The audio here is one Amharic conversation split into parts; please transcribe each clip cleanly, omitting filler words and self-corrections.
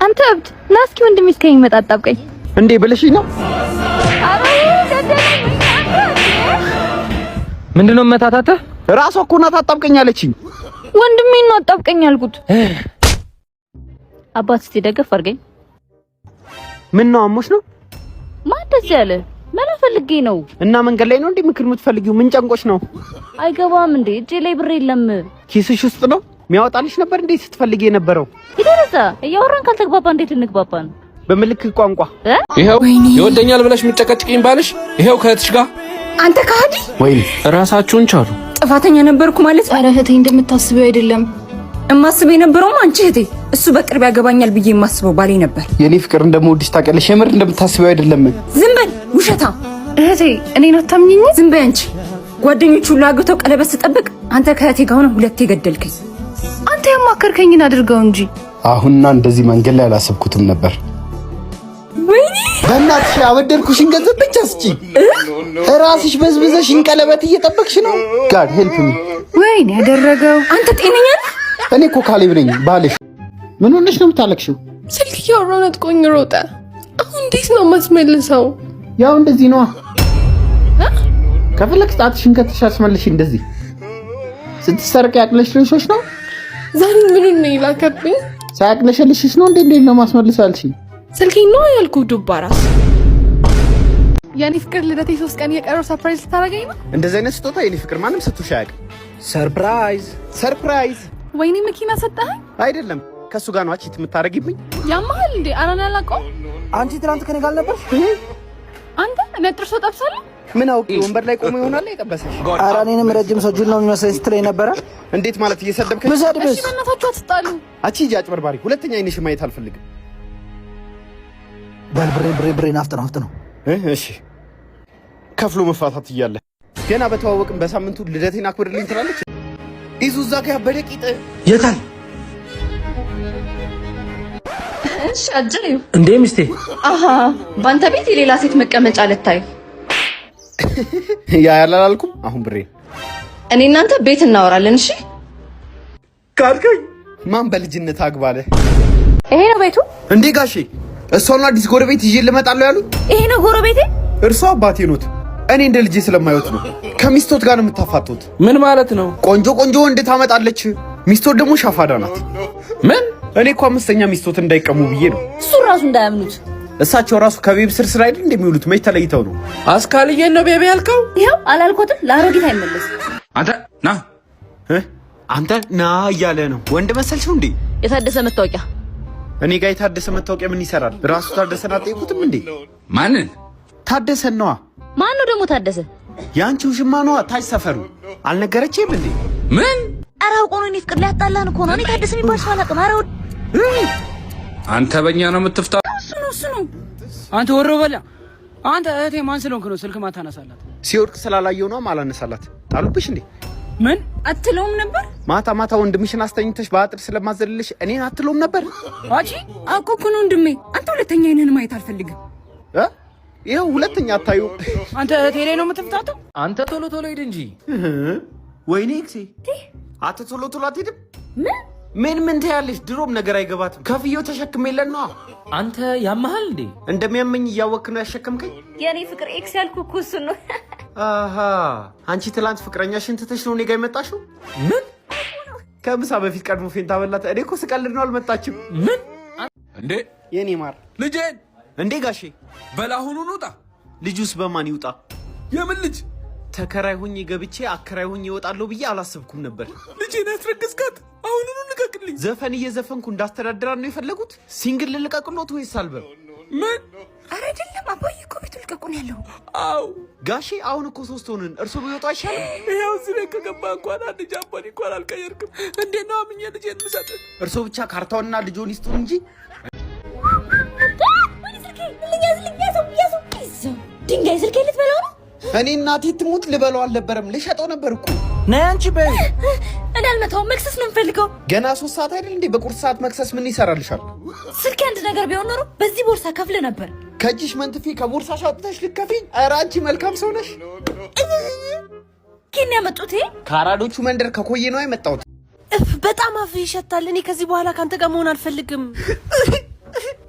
አንተ እብድ ናስኪ ወንድሜ እስከኝ መጣ አጣብቀኝ እንዴ ብለሽኝ ነው? ምንድነው መታታተ? ራሷ እኮ ናት አጣብቀኝ አለችኝ። ወንድሜ ነው አጣብቀኝ አልኩት። አባት እስቲ ደገፍ አድርገኝ። ምን ነው አሞሽ ነው? ማደስ ያለ መላ ፈልጌ ነው። እና መንገድ ላይ ነው እንዴ ምክር የምትፈልጊው? ምን ጨንቆሽ ነው? አይገባም እንዴ እጄ ላይ ብር የለም። ኪስሽ ውስጥ ነው? ሚያወጣልሽ ነበር እንዴ ስትፈልጊ የነበረው? ይደረሳ እያወራን ካልተግባባ እንዴት እንግባባ ነው? በምልክት ቋንቋ ይሄው ይወደኛል ብለሽ ምጨቀጭቂኝ ባልሽ ይሄው ከእህትሽ ጋር አንተ ካዲ ወይ ራሳችሁን ቻሉ። ጥፋተኛ ነበርኩ ማለት ኧረ እህቴ እንደምታስበው አይደለም። እማስበው የነበረው አንቺ እህቴ እሱ በቅርብ ያገባኛል ብዬ የማስበው ባሌ ነበር። የኔ ፍቅር እንደምወድሽ ታውቂያለሽ። የምር እንደምታስበው አይደለም። ዝም በል ውሸታ። እህቴ እኔን አታምኚኝ? ዝም በይ አንቺ። ጓደኞቹ ሁሉ አግብተው ቀለበት ስጠብቅ አንተ ከእህቴ ጋር ሆነ ሁለቴ ገደልከኝ። አንተ ያማከርከኝን አድርገው እንጂ አሁንና እንደዚህ መንገድ ላይ አላሰብኩትም ነበር። ወይኔ በእናትሽ አበደርኩሽን ገንዘብ ብቻ ስጪ። ራስሽ በዝብዘሽን ቀለበት እየጠበቅሽ ነው። ጋድ ሄልፕ ሚ። ወይኔ ያደረገው አንተ ጤነኛ ነህ? እኔ እኮ ካሌብ ነኝ ባልሽ። ምን ሆነሽ ነው የምታለቅሽው? ስልክ እያወራሁ ነጥቆኝ ሮጠ። አሁን እንዴት ነው የማስመልሰው? ያው እንደዚህ ነው። ከፈለግሽ ጣትሽን ከተሽ አስመልሽ። እንደዚህ ስትሰርቅ ያቅለሽልሽሽ ነው። ዛሬ ምኑን ነው ይላከብኝ? ሳያቅለሽልሽሽ ነው። እንዴት ነው ማስመልሰው አልሽኝ? ስልኬን ነው ያልኩህ። ዱባ ራስ የኔ ፍቅር ልደቴ 3 ቀን የቀረው ሰርፕራይዝ ልታረገኝ ነው? እንደዚህ አይነት ስጦታ የኔ ፍቅር ማንም ሰጥቶሽ አያውቅም። ሰርፕራይዝ ሰርፕራይዝ። ወይኔ መኪና ሰጠኸኝ? አይደለም ከሱ ጋር ነው አቺት የምታረጊብኝ። ያማል እንዴ? አራና ያላቀው አንቺ ትናንት ከኔ ጋር ነበርሽ። አንተ ነጥርሶ ጠብሳለህ? ምን አውቂ ወንበር ላይ ቆሞ ይሆናል የጠበሰሽ። ኧረ እኔንም ረጅም ሰው ጁል ነው የሚመስለኝ ስትለኝ ነበረ። እንዴት ማለት እየሰደብከኝ? ብሰድብስ? እሺ በእናታችሁ አትጣሉ። አቺ አጭበርባሪ፣ ሁለተኛ አይንሽ ማየት አልፈልግም። በል ብሬ ናፍጥ ነው። እሺ ከፍሎ መፋታት እያለ ገና በተዋወቅን በሳምንቱ ልደቴን አክብርልኝ ትላለች። ይዙ እዛ ጋር ያበደ ቂጥ የታል? እሺ አጅሪው እንዴ ሚስቴ። አሃ ባንተ ቤት የሌላ ሴት መቀመጫ ልታይ? ያ ያላልኩም። አሁን ብሬ እኔ እናንተ ቤት እናወራለን። እሺ ካልከኝ ማን በልጅነት አግባለ? ይሄ ነው ቤቱ እንዴ ጋሼ? እሷና አዲስ ጎረቤት ይዤ ልመጣለሁ ያሉኝ። ይሄ ነው ጎረቤቴ? እርሷ አባቴ ኖት። እኔ እንደ ልጄ ስለማይወት ነው። ከሚስቶት ጋር ነው የምታፋጡት። ምን ማለት ነው? ቆንጆ ወንድ ታመጣለች፣ ሚስቶት ደግሞ ሻፋዳ ናት። ምን? እኔ እኮ አምስተኛ ሚስቶት እንዳይቀሙ ብዬ ነው። እሱ ራሱ እንዳያምኑት። እሳቸው ራሱ ከቤብ ስር አይደል እንደሚውሉት? መች ተለይተው ነው? አስካልዬን ነው ቤቢ ያልከው? ይሄው አላልኩትም? ለአሮጊት አይመለስ። አንተ ና እያለ ነው። ወንድ መሰልሽው እንዴ? የታደሰ መታወቂያ እኔ ጋር የታደሰ መታወቂያ ምን ይሰራል? ራሱ ታደሰን አጠይቁትም እንዴ? ማንን? ታደሰን ነዋ። ማን ነው ደግሞ ታደሰ? ያንቺው ሽማ ነዋ። ታች ሰፈሩ አልነገረችም እንዴ? ምን? ኧረ አውቆ ነው። እኔ ፍቅር ላይ ያጣላን እኮ ነው። እኔ ታደሰ የሚባል ሰው አላውቅም። ኧረ አንተ በእኛ ነው የምትፍታው? እሱ ነው። አንተ ወሮ በላ። አንተ እህቴ ማን ስለሆንክ ነው ስልክ ማታነሳላት? ሲወድቅ ስላላየው ነው ማላነሳላት። ጣሉብሽ እንዴ? ምን አትለውም ነበር? ማታ ወንድምሽን አስተኝተሽ በአጥር ስለማዘልልሽ እኔን አትለውም ነበር? አቺ አኮኩ ነው ወንድሜ። አንተ ሁለተኛ አይነን ማየት አልፈልግም። ይሄው ሁለተኛ አታዩ። አንተ እህቴ ላይ ነው የምትፍታተው? አንተ ቶሎ ሂድ እንጂ። ወይኔ እክሴ አተ ቶሎ አትሄድም? ምን ትያለሽ? ድሮም ነገር አይገባትም። ከፍዬው ተሸክሜለን ነው። አንተ ያመሃል እንዴ? እንደሚያመኝ እያወክ ነው ያሸከምከኝ። የኔ ፍቅር ኤክስ ያልኩህ እኮ እሱን ነው። አሃ አንቺ ትላንት ፍቅረኛሽን ትተሽ ነው እኔ ጋር የመጣሽው? ምን? ከምሳ በፊት ቀድሞ ፌንታ በላት። እኔ እኮ ስቀልድ ነው አልመጣችም። ምን እንዴ? የኔ ማር ልጄን እንዴ ጋሼ በላሁኑ ውጣ። ልጁስ በማን ይውጣ? የምን ልጅ? ተከራይ ሆኜ ገብቼ አከራይ ሆኜ እወጣለሁ ብዬ አላሰብኩም ነበር። ልጄን ያስረገዝካት? አሁኑኑ ልቀቅልኝ። ዘፈን እየዘፈንኩ እንዳስተዳድራ ነው የፈለጉት? ሲንግል ልቀቅሎት ወይስ አልበም? ምን? ኧረ አይደለም አባዬ እኮ ቤቱ ልቀቁን ያለው። አው ጋሼ አሁን እኮ 3 ሆነን እርሶ ቢወጡ አይሻልም? ይሄው እዚህ ላይ ከገባ እንኳን አንድ ጃፓን እንኳን አልቀየርክም። እንዴት ነው አምኜ ልጄን የምሰጥህ? እርሶ ብቻ ካርታውንና ልጆን ይስጡን እንጂ ድንጋይ ስልኬ ልትበላው ነው? እኔ እናቴ ትሙት ልበላው አልነበረም፣ ልሸጠው ነበር እኮ። ነይ አንቺ በይ። እኔ አልመታውም። መክሰስ ነው የምፈልገው። ገና 3 ሰዓት አይደል እንዴ? በቁርስ ሰዓት መክሰስ ምን ይሰራልሻል? ስልኬ አንድ ነገር ቢሆን ኖሮ በዚህ ቦርሳ ከፍለ ነበር። ከእጅሽ መንትፌ ከቦርሳሽ አውጥተሽ ልከፊኝ? ኧረ አንቺ መልካም ሰው ነሽ። ኬን ያመጡት? ከአራዶቹ መንደር ከኮዬ ነው የመጣሁት። በጣም አፍ ይሸታል። እኔ ከዚህ በኋላ ካንተ ጋር መሆን አልፈልግም።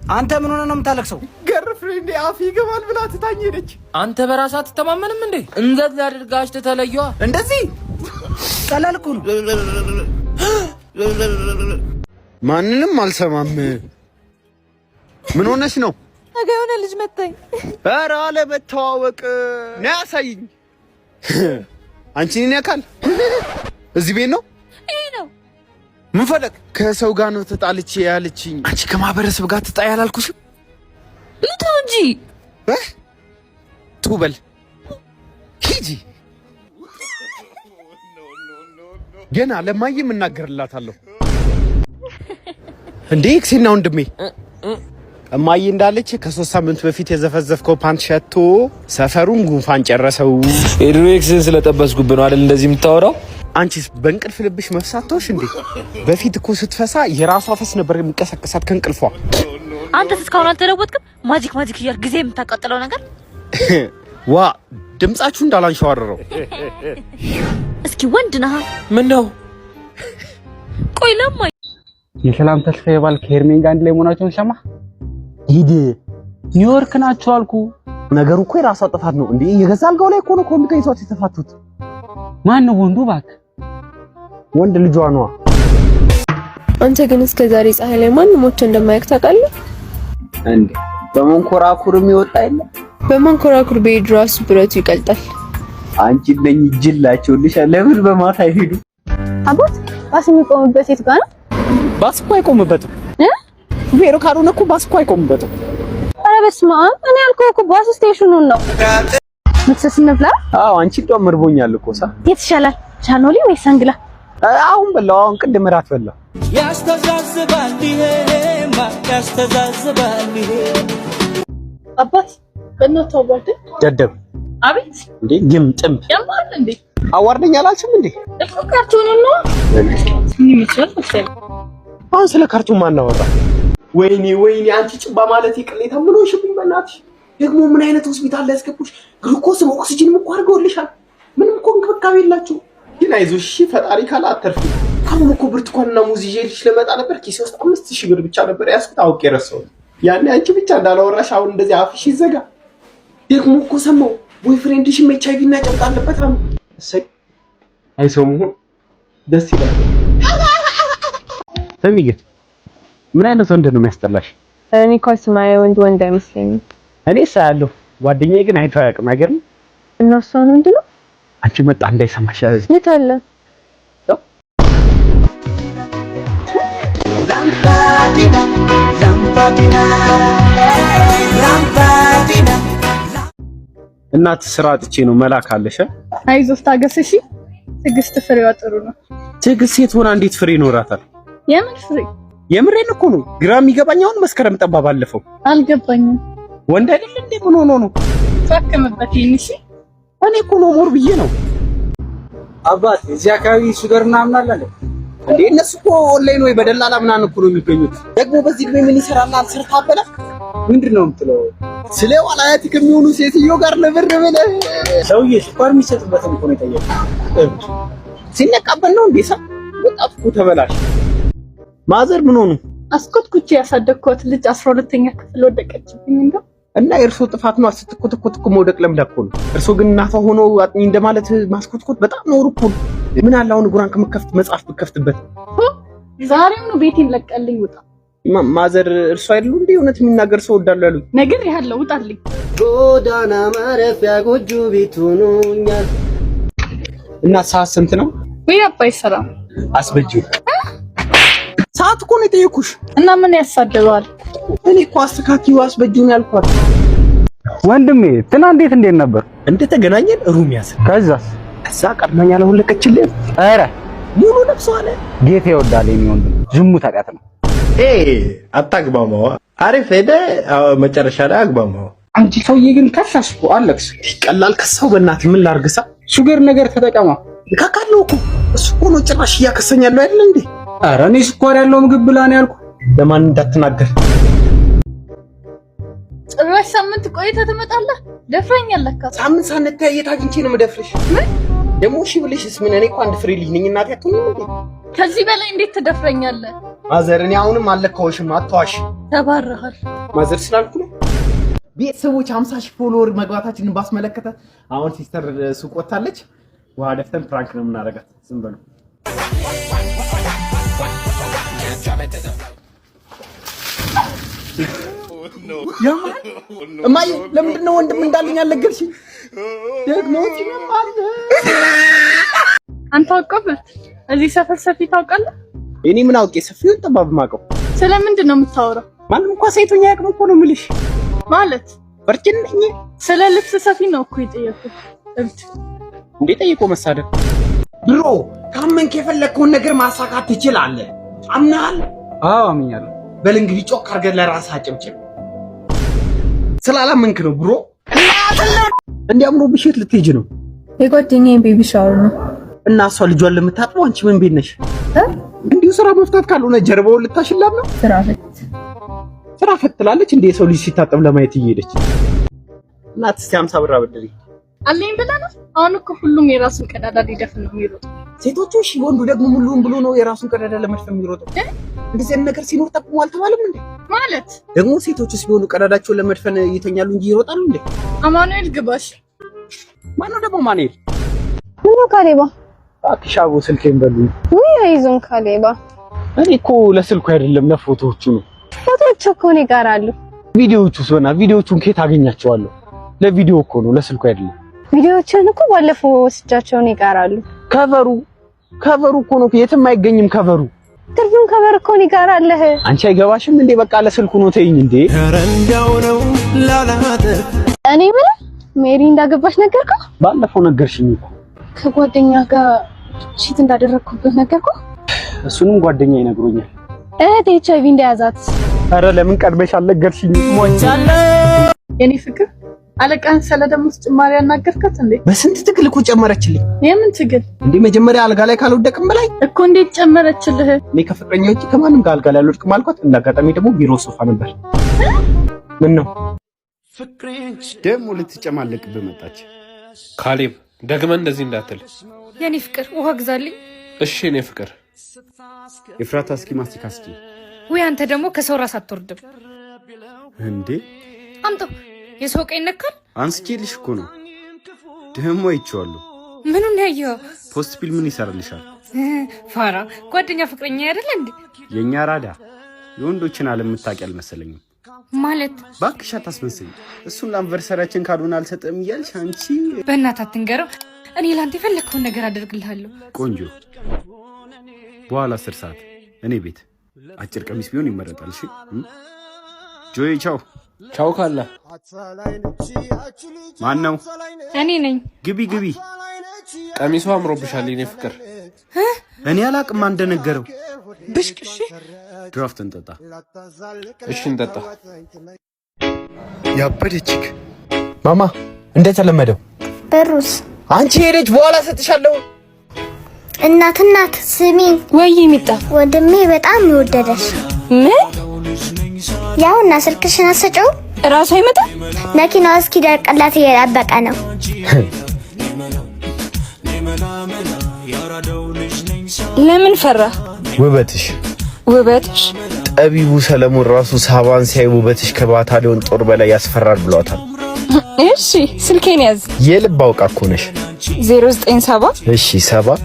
አንተ ምን ሆነ ነው የምታለቅሰው? ገርፍሬንዴ አፍ ይገባል ብላ ትታኝ ሄደች። አንተ በራስህ አትተማመንም እንዴ? እንዴት ላድርጋሽ ተተለየዋ? እንደዚህ ቀላል እኮ ነው። ማንንም አልሰማም። ምን ሆነሽ ነው? ነገ የሆነ ልጅ መጣኝ። ኧረ አለመተዋወቅ ነው ያሳይኝ። አንቺን ይነካል። እዚህ ቤት ነው? ይሄ ነው። ምን ፈለግ? ከሰው ጋር ነው ተጣልቼ ያለችኝ። አንቺ ከማህበረሰብ ጋር ትጣይ አላልኩሽም? ልተው እንጂ ቱበል ሂጂ። ገና ለማየም እናገርላታለሁ። እንዴ ኤክሴና ወንድሜ እማዬ እንዳለች ከ3 ሳምንት በፊት የዘፈዘፍከው ፓንት ሸቶ ሰፈሩን ጉንፋን ጨረሰው። የድሮ ኤክስን ስለጠበስኩብህ ነው አይደል እንደዚህ የምታወራው? አንቺስ በእንቅልፍ ልብሽ መፍሳቶሽ እንዴ? በፊት እኮ ስትፈሳ የራሷ ፈስ ነበር የሚቀሰቅሳት ከእንቅልፏ። አንተስ እስካሁን አልተለወጥክም? ማጂክ እያል ጊዜ የምታቃጥለው ነገር። ዋ ድምጻችሁ እንዳላንሸዋረረው። እስኪ ወንድ ነህ? ምን ነው? ቆይ ለማ የሰላም ተስፋ የባል ከሄርሜን ጋር አንድ ላይ መሆናቸውን ሰማ? ሂድ ኒውዮርክ ናቸው አልኩ። ነገሩ እኮ የራሷ ጥፋት ነው እንዴ? የገዛ አልጋው ላይ እኮ ነው ኮሚቴቷ የተፋቱት። ማን ነው ወንዱ? እባክህ ወንድ ልጇ ነው። አንተ ግን እስከ ዛሬ ፀሐይ ላይ ማን ሞቶ እንደማያውቅ ታውቃለህ እንዴ? በመንኮራኩር የሚወጣ የለም። በመንኮራኩር ቤት ራሱ ብረቱ ይቀልጣል። አንቺ ነኝ ጅላቸውልሽ። ለምን በማታ አይሄዱ? አቦት ባስ የሚቆምበት የት ጋር ነው? ባስ እኮ አይቆምበትም። ቬሮ ካልሆነ እኮ ባስ እኮ አይቆምበትም። ኧረ በስመ አብ! እኔ ያልኩህ እኮ ባስ ስቴሽኑን ነው። መክሰስ እንብላ? አዎ አንቺ እንደውም እርቦኛል እኮ ሳ። የት ይሻላል ቻኖሊ ወይስ አንግላ? አሁን በላው። አሁን ቅድም እራት በላው። ያስተዛዝባል ይሄማ ያስተዛዝባል ይሄ። አባት በእናትህ አዋርድ። ደደብ አቤት እንዴ ግምጥም ያማል እንዴ? አዋርደኝ አላልሽም እንዴ? እኮ ካርቱን ነው አሁን ስለ ካርቱን ማን አወራ? ወይኔ አንቺ ጭባ ማለት ይቅሌታ ምን ሆንሽብኝ? በእናትሽ ደግሞ ምን አይነት ሆስፒታል ላይ ያስገቡሽ? ግሉኮስም ኦክሲጅንም እኮ አድርገውልሻል። ምንም እኮ እንክብካቤ የላችሁ። ግን አይዞሽ እሺ፣ ፈጣሪ ካለ አተርፊ። አሁን እኮ ብርቱካንና ሙዝ ይዤልሽ ለመጣ ነበር። ኪሴ ውስጥ 5000 ብር ብቻ ነበር ያስኩት። አውቄ ረሳሁት። ያኔ አንቺ ብቻ እንዳላወራሽ አሁን እንደዚህ አፍሽ ይዘጋ። ደግሞ እኮ ሰማሁ ቦይፍሬንድሽም HIV እና ጨብጥ አለበት አሉ። እሰይ አይሰሙም። ደስ ይላል። ሰሚዬ ምን አይነት ወንድ ነው የሚያስጠላሽ? እኔ እኮ ስማዬ ወንድ አይመስለኝም። እኔ ሳያለሁ ጓደኛዬ ግን አይቶ አያውቅም። አይገርም? እና እሷ ምንድን ነው? አንቺ መጣ እንዳይሰማሽ ያዝ። የት አለ? እናት ስራ አጥቼ ነው መላክ አለሽ። አይዞህ ታገስ እሺ። ትዕግስት ፍሬዋ ጥሩ ነው። ትዕግስት ሴት ሆና እንዴት ፍሬ ይኖራታል? የምን ፍሬ? የምሬን እኮ ነው። ግራ የሚገባኝ አሁን መስከረም ጠባ ባለፈው አልገባኝም። ወንድ አይደል እንዴ? ምን ሆኖ ነው? ተከመበት ይንሽ እኔ እኮ ነው ሞር ብዬ ነው። አባት እዚህ አካባቢ ሱገር ምናምን አለ እንዴ? እነሱ እኮ ኦንላይን ወይ በደላላ ምናምን እኮ ነው የሚገኙት። ደግሞ በዚህ እድሜ ምን ይሰራል? አልሰርታ አበላ ምንድን ነው የምትለው? ስለ ዋላያት ከሚሆኑ ሴትዮ ጋር ነበር ብለህ ሰውዬ ስኳር የሚሰጥበትን እኮ ነው የጠየቀው። ሲነቃበል ነው እንዴ? ሰው ወጣት እኮ ተበላሽ። ማዘር ምን ሆኑ? አስኮትኩቼ ያሳደግኳት ልጅ 12ኛ ክፍል ወደቀችብኝ እንደው እና የእርሶ ጥፋት ነው። ስትኮተኮት እኮ መውደቅ ለምዳ እኮ ነው። እርሶ ግን እናቷ ሆኖ አጥኚ እንደማለት ማስኮትኮት በጣም ነው እኮ። ምን አለ አሁን ጉራን ከመከፍት መጽሐፍ ብከፍትበት። ዛሬው ነው ቤቴን ለቀልኝ ውጣ። ማዘር እርሶ አይደሉ እንዴ እውነት የሚናገር ሰው ወዳለው ያሉት? ነገር ያለው ውጣልኝ። ጎዳና ማረፊያ ጎጆ ቤት ሆኖኛል። እና ሰዓት ስንት ነው? ወይ አባይ ሰላም አስበጂው። ሰዓት እኮ ነው የጠየኩሽ። እና ምን ያሳደባል? እኔ እኮ አስተካኪው አስበጂው ነው ያልኳት። ወንድሜ ትናንት እንዴት ነበር? እንደተገናኘን ሩም ያዘ። ከዛስ? እዛ ቀድመኛ ለሁለቀችልኝ። ኧረ ሙሉ ለብሶ አለ። ጌታ ይወዳል የሚወንድ ዝሙት ኃጢአት ነው። አታግባማዋ። አሪፍ ሄደ። መጨረሻ ላይ አግባማዋ። አንቺ ሰውዬ ግን ከሳስኩ አለክስ። ቀላል ከሰው በእናትህ ምን ላርግሳ? ሹገር ነገር ተጠቀማ። ካካለው እኮ እሱ እኮ ነው ጭራሽ እያከሰኛለሁ አይደል እንዴ? ኧረ እኔ ስኳር ያለው ምግብ ብላ ነው ያልኩ። ለማን እንዳትናገር። ጭራሽ ሳምንት ቆይተህ ትመጣለህ? ደፍረኛለህ። ሳምንት ሳንተያይ የት አግኝቼ ነው የምደፍርሽ? ደግሞ እሺ ብለሽስ ምን? እኔ እኮ አንድ ፍሬ ልጅ ነኝ እናቴ አትሆንም እንዴ? ከዚህ በላይ እንዴት ትደፍረኛለህ? ማዘር እኔ አሁንም አልለካውሽም፣ አትዋሽ። ተባረሃል ማዘር ስላልኩ ነው። ቤተሰቦች 50,000 ፎሎወር መግባታችንን ባስመለከተ አሁን ሲስተር ሱቅ ወጣለች። ውሃ ደፍተን ፕራንክ ነው የምናደርጋት። ዝም በሉ። እማዬ ለምንድን ነው ወንድም እንዳለኝ አልነገርሽኝ? ደግሞ ሲመማል አንተ አውቀበት እዚህ ሰፈር ሰፊ ታውቃለህ? እኔ ምን አውቄ ሰፊውን ጠባብ ማውቀው። ስለምንድን ነው የምታወራው? ማንም እንኳን ሴቶኛ ያቅም እኮ ነው የምልሽ። ማለት በርጭን ነኝ። ስለ ልብስ ሰፊ ነው እኮ የጠየኩት። እንዴ ጠይቆ መሳደብ። ብሮ ካመንክ የፈለግከውን ነገር ማሳካት ትችላለህ። አምናል? አዎ አምኛለሁ። በል እንግዲህ ጮክ አድርገህ ለራስህ አጨብጭብ። ስላላመንክ ነው ብሮ። እንዲያምሮ ብሽት ልትሄጂ ነው? የጓደኛዬን ቤቢ ሻወር ነው እና እሷ ልጇን ለምታጥበው አንቺ ምን ቤት ነሽ? እንዲሁ ስራ መፍታት ካልሆነ ጀርባውን ልታሽላት ነው? ስራ ፈት ትላለች እንዴ? የሰው ልጅ ሲታጠብ ለማየት እየሄደች እናት። እስቲ 50 ብር አበድሪ አለኝ ብላ ነው። አሁን እኮ ሁሉም የራሱን ቀዳዳ ሊደፍን ነው የሚሮጥ። ሴቶቹ እሺ፣ ወንዱ ደግሞ ሙሉውን ብሎ ነው የራሱን ቀዳዳ ለመድፈን የሚሮጠው። እንደዚህ አይነት ነገር ሲኖር ጠቁሞ አልተባለም እንዴ? ማለት ደግሞ ሴቶቹ ሲሆኑ ቀዳዳቸውን ለመድፈን ይተኛሉ እንጂ ይሮጣሉ እንዴ? አማኑኤል ግባሽ። ማነው ደግሞ ማኑኤል? ምን ካሌባ አክሻቦ ስልኬን በሉኝ። ወይ አይዞን ካሌባ። እኔ እኮ ለስልኩ አይደለም ለፎቶዎቹ ነው። ፎቶዎች እኮ ነው ይቀራሉ። ቪዲዮዎቹስ ሆና ቪዲዮዎቹን ከየት አገኛቸዋለሁ? ለቪዲዮ እኮ ነው ለስልኩ አይደለም። ቪዲዮዎችን እኮ ባለፈው ወስጃቸው ነው ይቀራሉ። ከቨሩ እኮ ነው የትም አይገኝም። ከቨሩ ትርጉም ከቨር እኮ ነው ይቀራል። አንቺ አይገባሽም እንዴ? በቃ ለስልኩ ነው ተይኝ እንዴ። እኔ ምን ሜሪ እንዳገባሽ ነገርኩህ? ባለፈው ነገርሽኝ እኮ። ከጓደኛ ጋር ቺት እንዳደረኩበት ነገርኩህ? እሱንም ጓደኛ ይነግሮኛል። እህቴ ኤችአይቪ እንደያዛት። አረ ለምን ቀድመሽ አልነገርሽኝ? የኔ ፍቅር አለቃን ስለ ደሞዝ ጭማሪ ያናገርካት እንዴ? በስንት ትግል እኮ ጨመረችልኝ። የምን ትግል እንዴ? መጀመሪያ አልጋ ላይ ካልወደቅም በላይ እኮ እንዴት ጨመረችልህ? እኔ ከፍቅረኛ ውጪ ከማንም ጋር አልጋ ላይ አልወድቅም አልኳት። እንዳጋጣሚ ደግሞ ቢሮ ሶፋ ነበር። ምን ነው ደግሞ ልትጨማለቅብህ መጣች? ካሌብ ደግመን እንደዚህ እንዳትል። የኔ ፍቅር ውሃ ግዛልኝ። እሺ የኔ ፍቅር። ኤፍራታ እስኪ ማስቲካ እስኪ። ወይ አንተ ደግሞ ከሰው ራስ አትወርድም እንዴ? አምጣው። የሰው ቀይ ነካል። አንስቼልሽ እኮ ነው። ደግሞ አይቼዋለሁ። ምኑን ያየው? ፖስት ፊልም ምን ይሰራልሻል? ፋራ ጓደኛ ፍቅረኛ አይደል እንዴ? የኛ ራዳ የወንዶችን ዓለም የምታውቂ አልመሰለኝም። ማለት ባክሽ አታስመስኝ። እሱን ለአንቨርሰሪያችን ካልሆነ አልሰጥም እያልሽ አንቺ። በእናትህ አትንገረው። እኔ ላንተ የፈለግከውን ነገር አደርግልሃለሁ። ቆንጆ በኋላ 10 ሰዓት እኔ ቤት አጭር ቀሚስ ቢሆን ይመረጣል። እሺ ጆይ ቻው ቻው። ካላ ማን ነው? እኔ ነኝ። ግቢ። ቀሚሱ አምሮብሻል የኔ ፍቅር። እኔ አላቅም እንደነገረው። ብሽቅሽ ድራፍት እንጠጣ። እሺ እንጠጣ። ያበደችክ ማማ እንደተለመደው በሩስ አንቺ ሄደች በኋላ ሰጥሻለሁ። እናት ስሚኝ። ወይ ሚጣ ወንድሜ በጣም ይወደደሽ። ምን ያውና ስልክሽን አሰጪው። ራሱ አይመጣም። መኪናው እስኪደርቅላት እየጠበቀ ነው። ለምን ፈራ? ውበትሽ ጠቢቡ ሰለሞን ራሱ ሳባን ሲያይ ውበትሽ ከባታሊዮን ጦር በላይ ያስፈራል ብሏታል። እሺ ስልኬን ያዝ። የልብ አውቃ እኮ ነሽ። 097 እሺ 7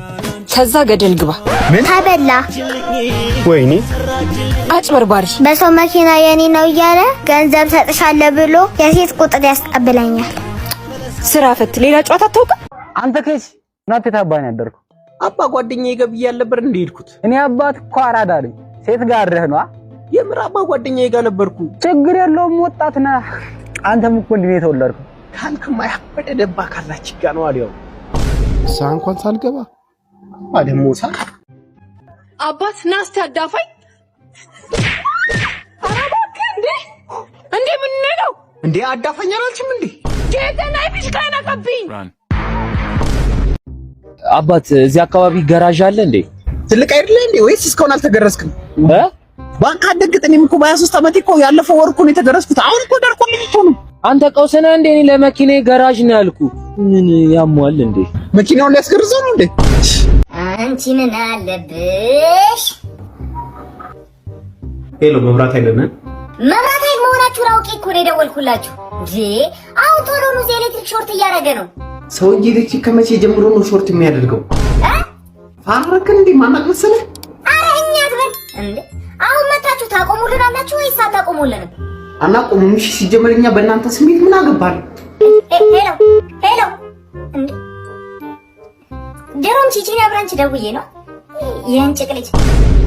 ከዛ ገደል ግባ። ምን ታበላ? ወይኔ አጭበርባሪ። በሰው መኪና የኔ ነው እያለ ገንዘብ ሰጥሻለሁ ብሎ የሴት ቁጥር ያስቀብለኛል። ስራ ፈት ሌላ ጨዋታ አታውቅም አንተ ከስ እናቴ ታባኝ ያደርኩ አባ ጓደኛዬ ጋር ብያለሁ ነበር እንደሄድኩት። እኔ አባት እኮ አራዳ ነኝ። ሴት ጋር አድረህ ነው? የምር አባ ጓደኛዬ ጋር ነበርኩ። ችግር የለውም ወጣት ነህ አንተም እኮ እንዴ ተወለድኩ ካልክማ ያበደ ደባ ካላች ጋር ነው አልየው ሳ እንኳን ሳልገባ አደሞሳ አባት ናስቲ አዳፋኝ። አራባክ እንዴ ምን ነው እንዴ? አዳፋኝ አላልሽም እንዴ? ጌታና አይብሽ ካይናቀብኝ። አባት እዚህ አካባቢ ገራዥ አለ እንዴ? ትልቅ አይደለ እንዴ? ወይስ እስካሁን አልተገረስክም? ባንክ አደግጠኝም እኮ በ23 ዓመቴ እኮ ያለፈው ወር እኮ ነው የተገረስኩት። አሁን እኮ ደርቆልኝ እኮ ነው። አንተ ቀውሰና እንዴ? እኔ ለመኪናዬ ገራዥ ነው ያልኩ። ምን ያሟል እንዴ? መኪናውን ሊያስገርዘው ነው እንዴ? አንቺ ምን አለብሽ? ሄሎ መብራት አይደለም መብራት ኃይል መሆናችሁን አውቄ እኮ ነው የደወልኩላችሁ እንጂ አሁን ቶሎ ነው ኤሌክትሪክ ሾርት እያደረገ ነው። ሰውዬ ኤሌክትሪክ ከመቼ ጀምሮ ነው ሾርት የሚያደርገው? ፋረከን እንዴ ማናቅ መሰለህ? አረ እኛ አትበል እንዴ! አሁን መታችሁ ታቆሙልናላችሁ ወይስ አታቆሙልንም? አናቆሙም። እሺ ሲጀመር እኛ በእናንተ ስሜት ምን አገባን? ሄሎ እንዴ! ድሮም ቺቺን አብራንች ደውዬ ነው ይህን ጭቅ ልጅ